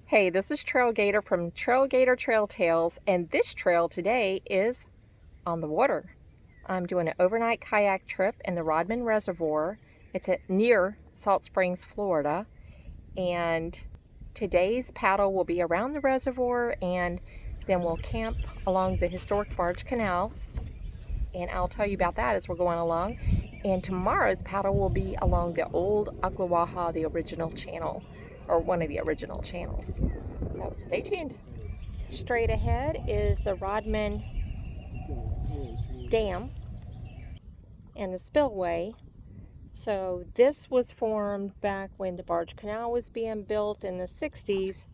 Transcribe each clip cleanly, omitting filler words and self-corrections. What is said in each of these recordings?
Hey, this is Trail Gator from Trail Gator Trail Tales, and this trail today is on the water. I'm doing an overnight kayak trip in the Rodman Reservoir. It's near Salt Springs, Florida, and today's paddle will be around the reservoir, and then we'll camp along the historic Barge Canal, and I'll tell you about that as we're going along. And tomorrow's paddle will be along the old Ocklawaha, the original channel, or one of the original channels. So stay tuned. Straight ahead is the Rodman Dam and the Spillway. So this was formed back when the Barge Canal was being built in the 60s,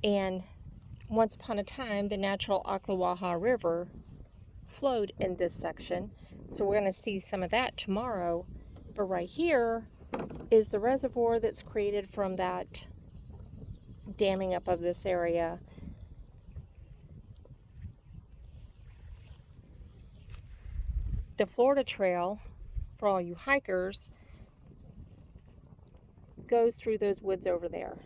and once upon a time the natural Ocklawaha River flowed in this section. So we're going to see some of that tomorrow. But right here is the reservoir that's created from that damming up of this area. The Florida Trail, for all you hikers, goes through those woods over there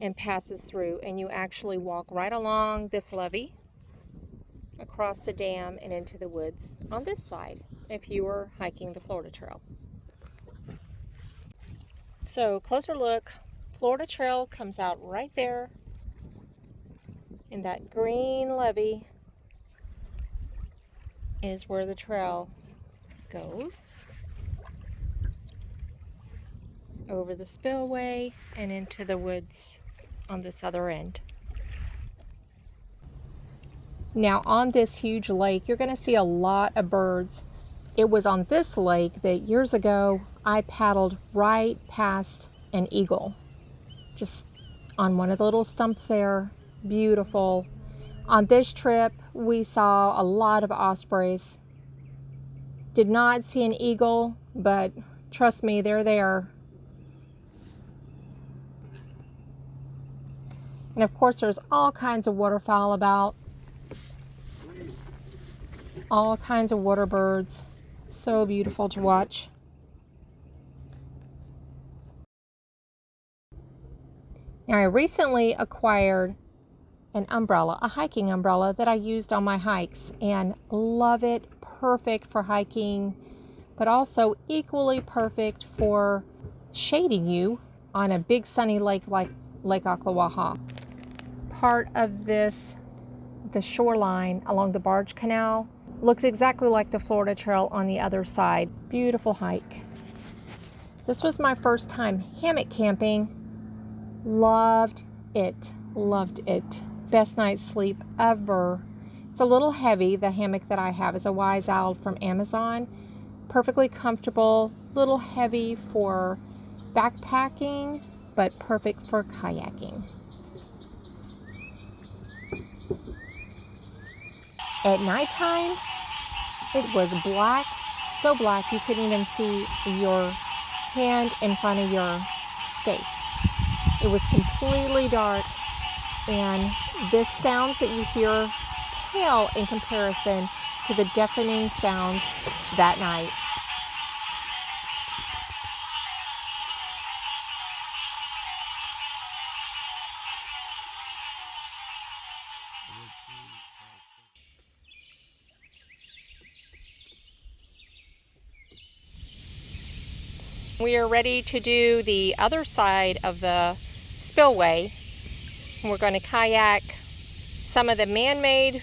and passes through, and you actually walk right along this levee across the dam and into the woods on this side if you were hiking the Florida Trail. So closer look, Florida Trail comes out right there in that green levee is where the trail goes over the spillway and into the woods on this other end. Now on this huge lake, you're going to see a lot of birds. It was on this lake that years ago I paddled right past an eagle, just on one of the little stumps there. Beautiful. On this trip, we saw a lot of ospreys. Did not see an eagle, but trust me, they're there. And of course, there's all kinds of waterfowl about. All kinds of water birds. So beautiful to watch. Now, I recently acquired an umbrella, a hiking umbrella that I used on my hikes, and love it. Perfect for hiking, but also equally perfect for shading you on a big sunny lake like Lake Ocklawaha. Part of this, the shoreline along the Barge Canal, looks exactly like the Florida Trail on the other side. Beautiful hike. This was my first time hammock camping. Loved it. Loved it. Best night's sleep ever. It's a little heavy. The hammock that I have is a Wise Owl from Amazon. Perfectly comfortable. Little heavy for backpacking, but perfect for kayaking. At nighttime, it was black, so black you couldn't even see your hand in front of your face. It was completely dark, and the sounds that you hear pale in comparison to the deafening sounds that night. We are ready to do the other side of the spillway. We're going to kayak some of the man-made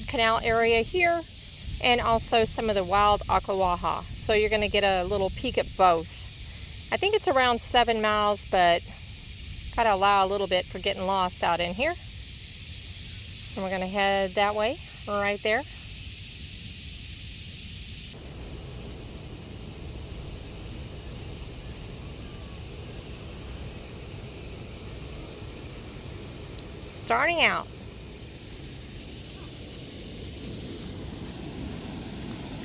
canal area here and also some of the wild Ocklawaha. So you're going to get a little peek at both. I think it's around 7 miles, but gotta allow a little bit for getting lost out in here. And we're going to head that way, right there. Starting out.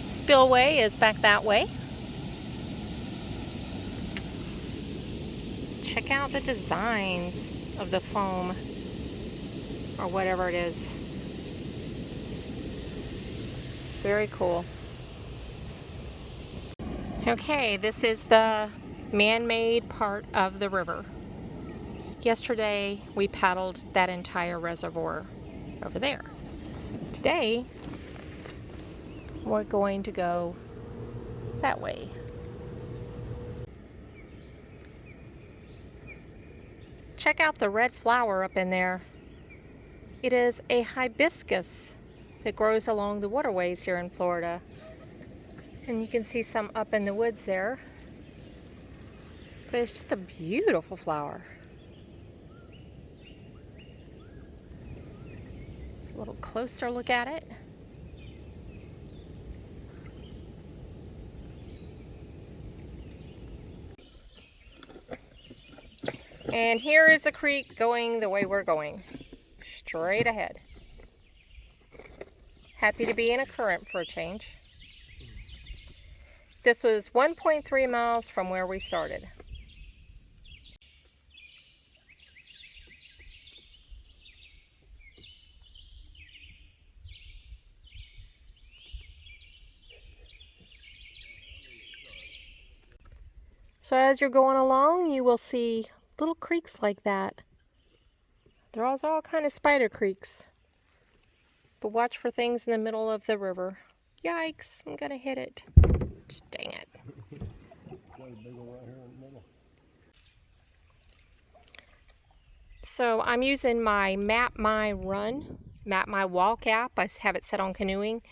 Spillway is back that way. Check out the designs of the foam or whatever it is. Very cool. Okay, this is the man-made part of the river. Yesterday, we paddled that entire reservoir over there. Today, we're going to go that way. Check out the red flower up in there. It is a hibiscus that grows along the waterways here in Florida. And you can see some up in the woods there. But it's just a beautiful flower. A little closer look at it. And here is the creek going the way we're going. Straight ahead. Happy to be in a current for a change. This was 1.3 miles from where we started. So as you're going along, you will see little creeks like that. They're all kind of spider creeks. But watch for things in the middle of the river. Yikes, I'm gonna hit it. Dang it. So I'm using my Map My Run, Map My Walk app. I have it set on canoeing.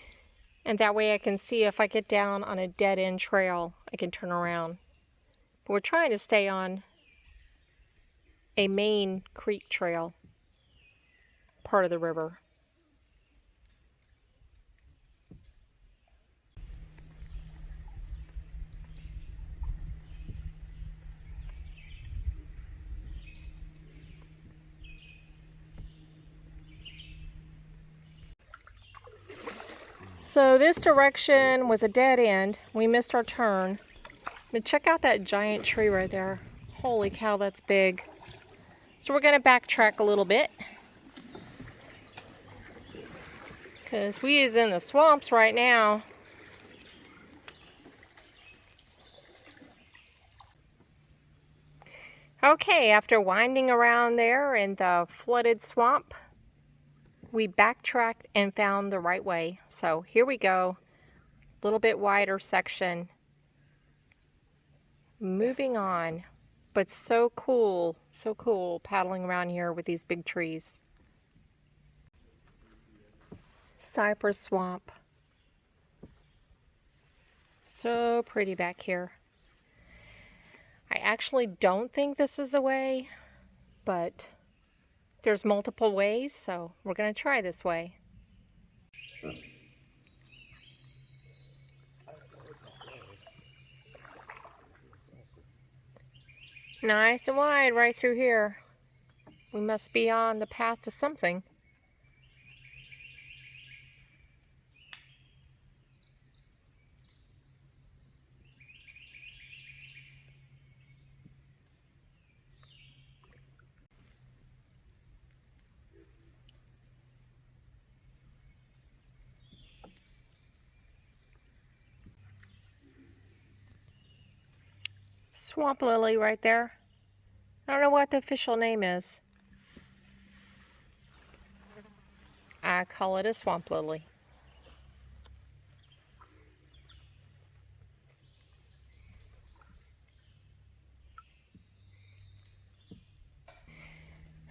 And that way I can see if I get down on a dead-end trail, I can turn around. But we're trying to stay on a main creek trail, part of the river. So this direction was a dead end. We missed our turn. But check out that giant tree right there. Holy cow, that's big. So we're going to backtrack a little bit. Because we is in the swamps right now. Okay, after winding around there in the flooded swamp, we backtracked and found the right way. So here we go. A little bit wider section. Moving on. But so cool paddling around here with these big trees. Cypress swamp. So pretty back here. I actually don't think this is the way, but there's multiple ways, so we're going to try this way. Nice and wide right through here. We must be on the path to something. Swamp lily right there. I don't know what the official name is. I call it a swamp lily.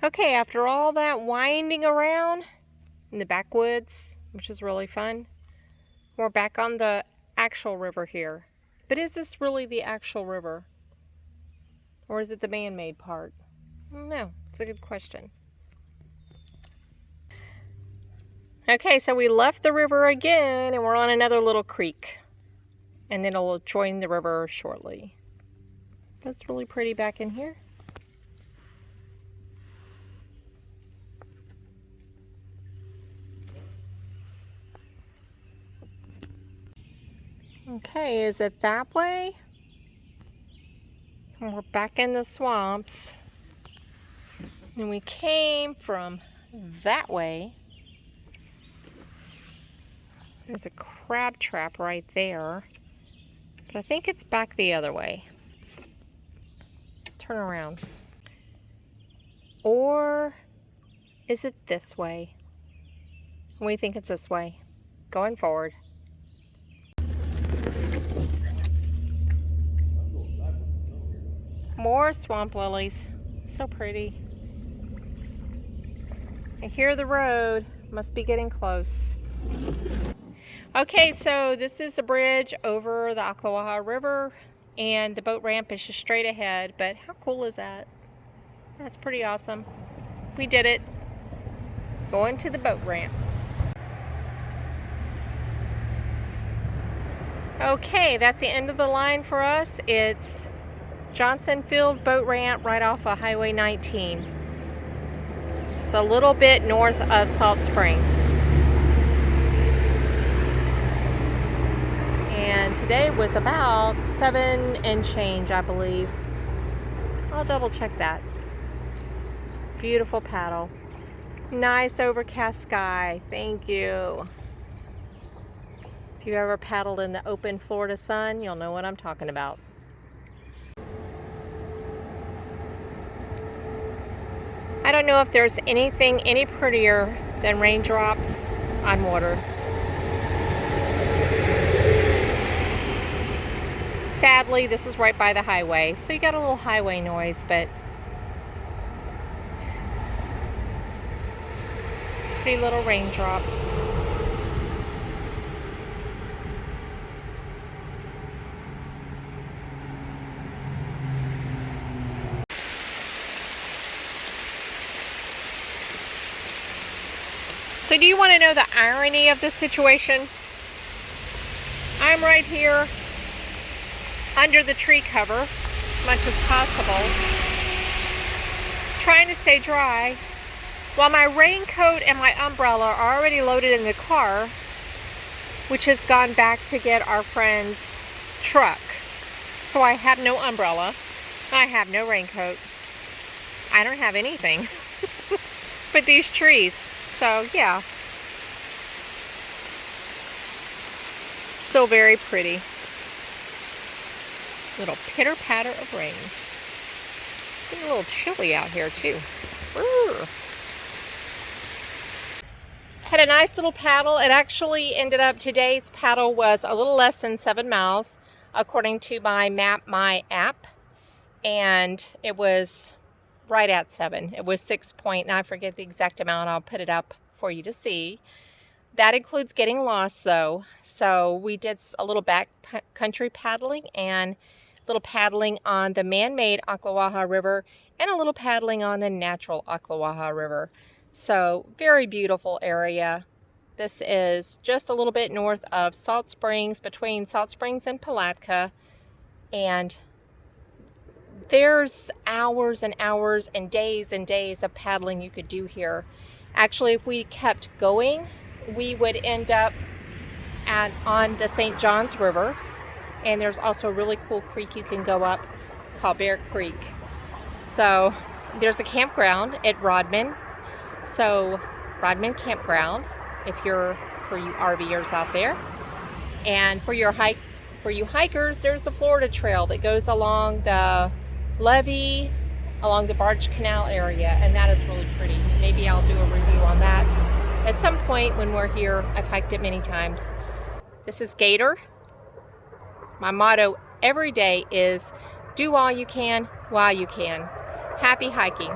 Okay, after all that winding around in the backwoods, which is really fun, we're back on the actual river here. But is this really the actual river? Or is it the man-made part? I don't know. It's a good question. Okay, so we left the river again and we're on another little creek. And then it'll join the river shortly. That's really pretty back in here. Okay, is it that way? And we're back in the swamps. And we came from that way. There's a crab trap right there. But I think it's back the other way. turn around. Or is it this way? We think it's this way. Going forward. More swamp lilies. So pretty. I hear the road. Must be getting close. Okay, so this is the bridge over the Ocklawaha River, and the boat ramp is just straight ahead, but how cool is that? That's pretty awesome. We did it. Going to the boat ramp. Okay, that's the end of the line for us. It's Johnson Field boat ramp right off of Highway 19. It's a little bit north of Salt Springs. And today was about 7 and change, I believe. I'll double check that. Beautiful paddle. Nice overcast sky. Thank you. If you've ever paddled in the open Florida sun, you'll know what I'm talking about. I don't know if there's anything any prettier than raindrops on water. Sadly, this is right by the highway, so you got a little highway noise, but pretty little raindrops. So do you want to know the irony of this situation? I'm right here under the tree cover as much as possible, trying to stay dry, while my raincoat and my umbrella are already loaded in the car, which has gone back to get our friend's truck. So I have no umbrella, I have no raincoat, I don't have anything but these trees. So yeah, still very pretty. Little pitter patter of rain. Getting a little chilly out here too. Brr. Had a nice little paddle. It actually ended up, today's paddle was a little less than 7 miles according to my map, my app, and it was right at 7. It was 6 point, and I forget the exact amount. I'll put it up for you to see. That includes getting lost though. So we did a little back country paddling and a little paddling on the man-made Ocklawaha River and a little paddling on the natural Ocklawaha River. So very beautiful area. This is just a little bit north of Salt Springs, between Salt Springs and Palatka, and there's hours and hours and days of paddling you could do here. Actually, if we kept going, we would end up on the St. Johns River, and there's also a really cool creek you can go up called Bear Creek. So there's a campground at Rodman. So Rodman Campground, if you're, for you RVers out there, and for you hikers, there's the Florida Trail that goes along the levee, along the Barge Canal area, and that is really pretty. Maybe I'll do a review on that at some point when we're here. I've hiked it many times. This is Gator. My motto every day is do all you can while you can. Happy hiking.